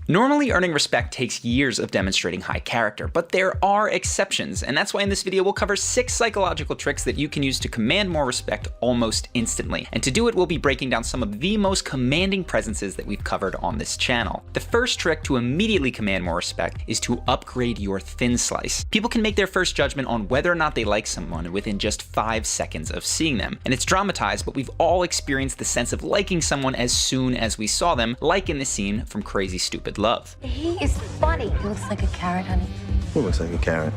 Normally, earning respect takes years of demonstrating high character, but there are exceptions, and that's why in this video we'll cover 6 psychological tricks that you can use to command more respect almost instantly. And to do it, we'll be breaking down some of the most commanding presences that we've covered on this channel. The first trick to immediately command more respect is to upgrade your thin slice. People can make their first judgment on whether or not they like someone within just 5 seconds of seeing them. And it's dramatized, but we've all experienced the sense of liking someone as soon as we saw them, like in the scene from Crazy Stupid Love. He is funny. He looks like a carrot, honey. Who looks like a carrot?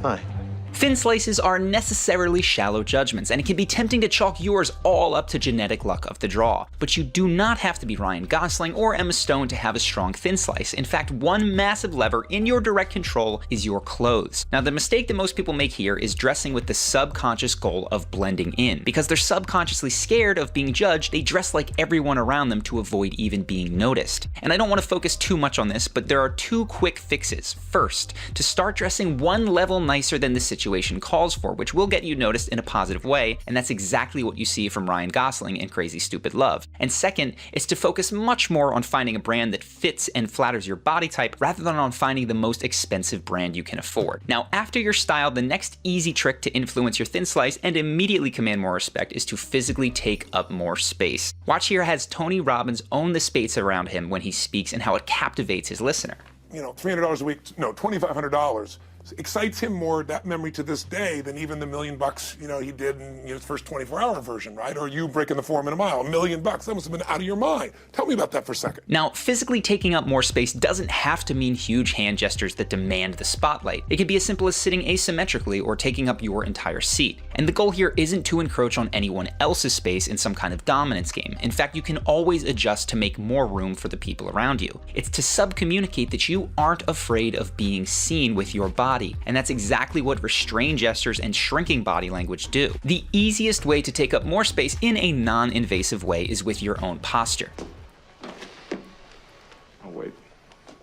Hi. Thin slices are necessarily shallow judgments, and it can be tempting to chalk yours all up to genetic luck of the draw. But you do not have to be Ryan Gosling or Emma Stone to have a strong thin slice. In fact, one massive lever in your direct control is your clothes. Now, the mistake that most people make here is dressing with the subconscious goal of blending in. Because they're subconsciously scared of being judged, they dress like everyone around them to avoid even being noticed. And I don't want to focus too much on this, but there are 2 quick fixes. First, to start dressing one level nicer than the situation calls for, which will get you noticed in a positive way, and that's exactly what you see from Ryan Gosling in Crazy Stupid Love. And second is to focus much more on finding a brand that fits and flatters your body type rather than on finding the most expensive brand you can afford. Now, after you're styled, the next easy trick to influence your thin slice and immediately command more respect is to physically take up more space. Watch here as Tony Robbins own the space around him when he speaks and how it captivates his listener. You know, $300 a week, no, $2,500 excites him more, that memory to this day, than even the $1 million, you know, he did in his first 24-hour version, right? Or you breaking the 4 minute mile, $1 million, that must have been out of your mind. Tell me about that for a second. Now, physically taking up more space doesn't have to mean huge hand gestures that demand the spotlight. It can be as simple as sitting asymmetrically or taking up your entire seat. And the goal here isn't to encroach on anyone else's space in some kind of dominance game. In fact, you can always adjust to make more room for the people around you. It's to subcommunicate that you aren't afraid of being seen with your body. And that's exactly what restrained gestures and shrinking body language do. The easiest way to take up more space in a non-invasive way is with your own posture. Oh, wait.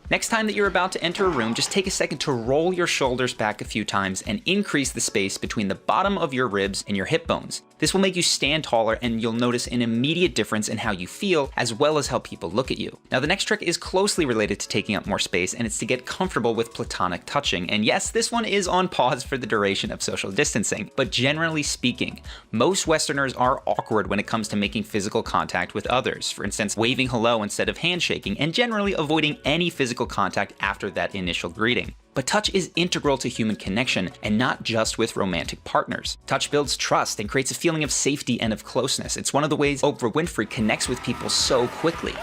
Next time that you're about to enter a room, just take a second to roll your shoulders back a few times and increase the space between the bottom of your ribs and your hip bones. This will make you stand taller, and you'll notice an immediate difference in how you feel as well as how people look at you. Now, the next trick is closely related to taking up more space, and it's to get comfortable with platonic touching. And yes, this one is on pause for the duration of social distancing, but generally speaking, most Westerners are awkward when it comes to making physical contact with others. For instance, waving hello instead of handshaking, and generally avoiding any physical contact after that initial greeting. But touch is integral to human connection, and not just with romantic partners. Touch builds trust and creates a feeling of safety and of closeness. It's one of the ways Oprah Winfrey connects with people so quickly.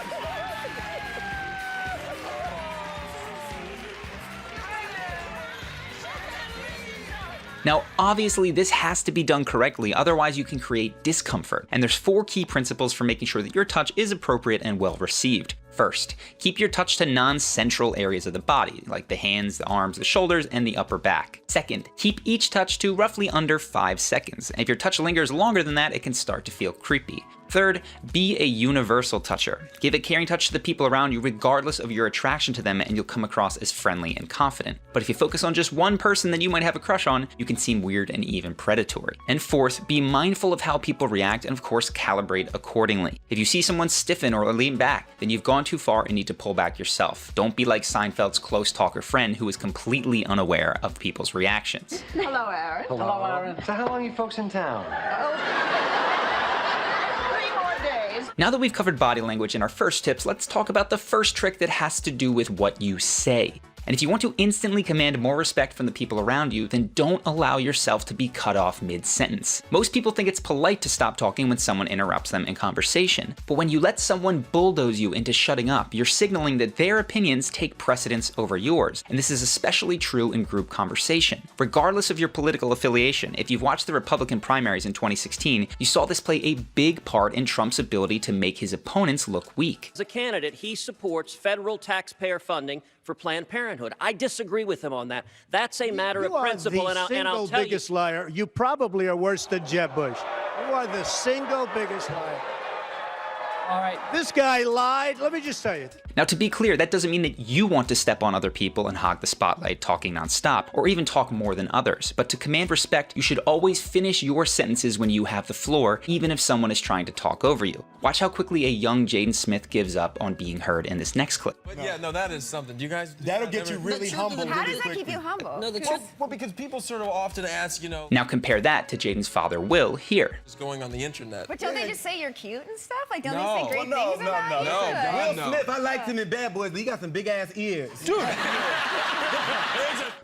Now, obviously, this has to be done correctly, otherwise you can create discomfort. And there's 4 key principles for making sure that your touch is appropriate and well received. First, keep your touch to non-central areas of the body, like the hands, the arms, the shoulders, and the upper back. Second, keep each touch to roughly under 5 seconds. And if your touch lingers longer than that, it can start to feel creepy. Third, be a universal toucher. Give a caring touch to the people around you regardless of your attraction to them, and you'll come across as friendly and confident. But if you focus on just one person that you might have a crush on, you can seem weird and even predatory. And fourth, be mindful of how people react and of course calibrate accordingly. If you see someone stiffen or lean back, then you've gone too far and need to pull back yourself. Don't be like Seinfeld's close talker friend who is completely unaware of people's reactions. Hello, Aaron. Hello, Aaron. So how long are you folks in town? Now that we've covered body language in our first tips, let's talk about the first trick that has to do with what you say. And if you want to instantly command more respect from the people around you, then don't allow yourself to be cut off mid-sentence. Most people think it's polite to stop talking when someone interrupts them in conversation. But when you let someone bulldoze you into shutting up, you're signaling that their opinions take precedence over yours. And this is especially true in group conversation. Regardless of your political affiliation, if you've watched the Republican primaries in 2016, you saw this play a big part in Trump's ability to make his opponents look weak. As a candidate, he supports federal taxpayer funding for Planned Parenthood. I disagree with him on that. That's a matter of principle, and I'll tell you. You are the single biggest liar. You probably are worse than Jeb Bush. You are the single biggest liar. All right. This guy lied. Let me just tell you. Now, to be clear, that doesn't mean that you want to step on other people and hog the spotlight talking nonstop, or even talk more than others. But to command respect, you should always finish your sentences when you have the floor, even if someone is trying to talk over you. Watch how quickly a young Jaden Smith gives up on being heard in this next clip. But yeah, no, that is something. You guys... That'll get you really humble How really does that quickly. keep you humble? No, the truth. Well, because people sort of often ask, you know, Now compare that to Jaden's father, Will, here. what's going on the internet. But don't they just say you're cute and stuff? Like, don't No. they say great No, things no, about no, you? no. Will No. Smith, I liked him in Bad Boys, but he got some big ass ears. Dude.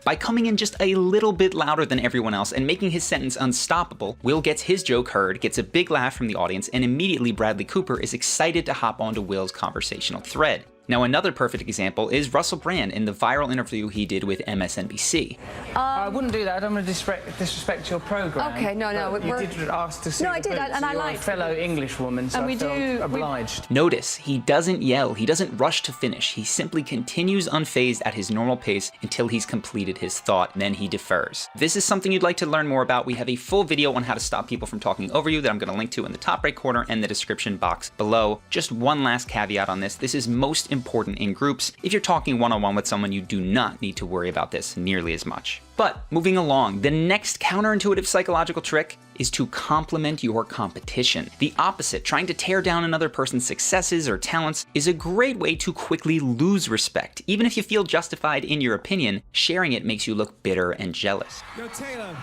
By coming in just a little bit louder than everyone else and making his sentence unstoppable, Will gets his joke heard, gets a big laugh from the audience, and immediately Bradley Cooper is excited to hop onto Will's conversational thread. Now, another perfect example is Russell Brand in the viral interview he did with MSNBC. I wouldn't do that. I don't want to disrespect your program. Okay, no, but you we're- did ask to see No, the I did, boots, and I you're liked a fellow English woman, so And we I felt do- obliged. Notice, he doesn't yell, he doesn't rush to finish, he simply continues unfazed at his normal pace until he's completed his thought, then he defers. If this is something you'd like to learn more about, we have a full video on how to stop people from talking over you that I'm going to link to in the top right corner and the description box below. Just one last caveat on this is most important in groups. If you're talking one-on-one with someone, you do not need to worry about this nearly as much. But moving along, the next counterintuitive psychological trick is to compliment your competition. The opposite, trying to tear down another person's successes or talents, is a great way to quickly lose respect. Even if you feel justified in your opinion, sharing it makes you look bitter and jealous. Yo, Taylor,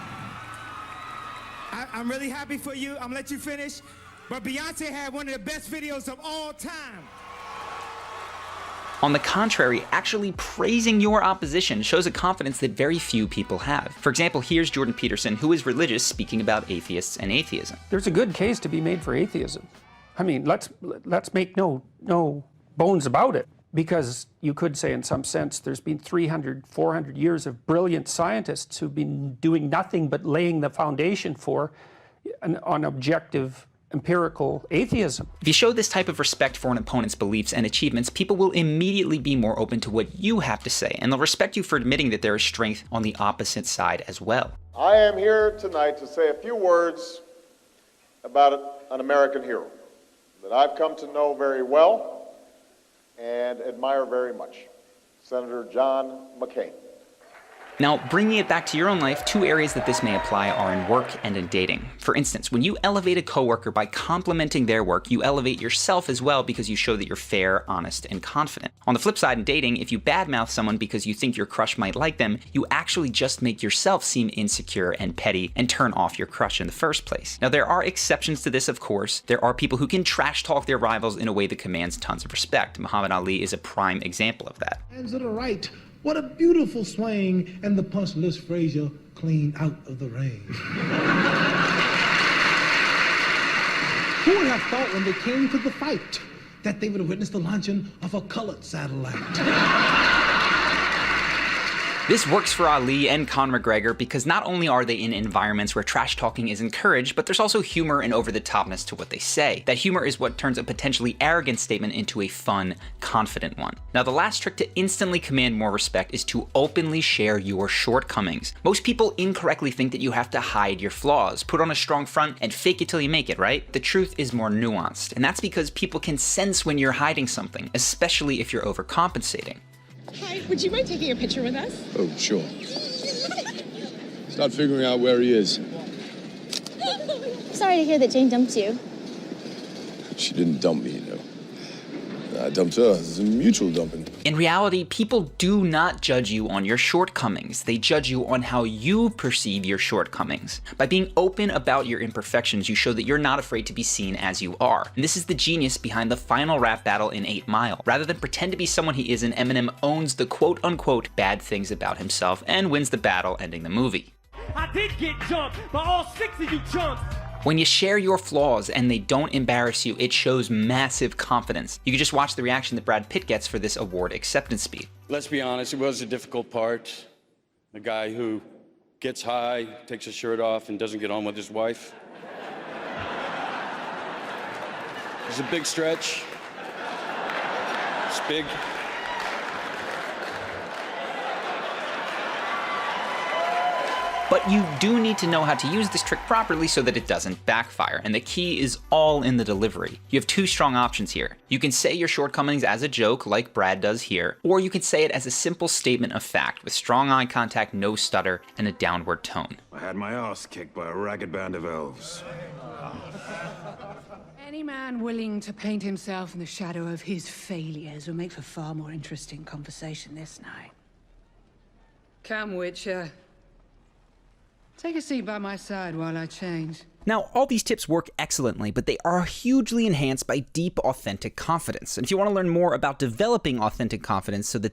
I'm really happy for you. I'm gonna let you finish. But Beyonce had one of the best videos of all time. On the contrary, actually praising your opposition shows a confidence that very few people have. For example, here's Jordan Peterson, who is religious, speaking about atheists and atheism. There's a good case to be made for atheism. I mean, let's make no bones about it. Because you could say in some sense there's been 300, 400 years of brilliant scientists who've been doing nothing but laying the foundation for an objective empirical atheism. If you show this type of respect for an opponent's beliefs and achievements, people will immediately be more open to what you have to say, and they'll respect you for admitting that there is strength on the opposite side as well. I am here tonight to say a few words about an American hero that I've come to know very well and admire very much, Senator John McCain. Now, bringing it back to your own life, two areas that this may apply are in work and in dating. For instance, when you elevate a coworker by complimenting their work, you elevate yourself as well because you show that you're fair, honest, and confident. On the flip side, in dating, if you badmouth someone because you think your crush might like them, you actually just make yourself seem insecure and petty and turn off your crush in the first place. Now, there are exceptions to this, of course. There are people who can trash talk their rivals in a way that commands tons of respect. Muhammad Ali is a prime example of that. Hands to the right. What a beautiful swing, and the punch lifts Frazier clean out of the ring. Who would have thought when they came to the fight that they would have witnessed the launching of a colored satellite? This works for Ali and Conor McGregor because not only are they in environments where trash talking is encouraged, but there's also humor and over-the-topness to what they say. That humor is what turns a potentially arrogant statement into a fun, confident one. Now, the last trick to instantly command more respect is to openly share your shortcomings. Most people incorrectly think that you have to hide your flaws, put on a strong front, and fake it till you make it, right? The truth is more nuanced, and that's because people can sense when you're hiding something, especially if you're overcompensating. Hi, would you mind taking a picture with us? Oh, sure. Start figuring out where he is. Sorry to hear that Jane dumped you. She didn't dump me, you know. I dumped her. It's a mutual dumping. In reality, people do not judge you on your shortcomings. They judge you on how you perceive your shortcomings. By being open about your imperfections, you show that you're not afraid to be seen as you are. And this is the genius behind the final rap battle in 8 Mile. Rather than pretend to be someone he isn't, Eminem owns the quote-unquote bad things about himself and wins the battle, ending the movie. I did get jumped by all 6 of you chumps. When you share your flaws and they don't embarrass you, it shows massive confidence. You can just watch the reaction that Brad Pitt gets for this award acceptance speech. Let's be honest, it was a difficult part. A guy who gets high, takes his shirt off, and doesn't get on with his wife. It's a big stretch. It's big. But you do need to know how to use this trick properly so that it doesn't backfire, and the key is all in the delivery. You have two strong options here. You can say your shortcomings as a joke, like Brad does here, or you can say it as a simple statement of fact with strong eye contact, no stutter, and a downward tone. I had my ass kicked by a ragged band of elves. Any man willing to paint himself in the shadow of his failures will make for far more interesting conversation this night. Come, Witcher. Take a seat by my side while I change. Now, all these tips work excellently, but they are hugely enhanced by deep, authentic confidence. And if you want to learn more about developing authentic confidence so that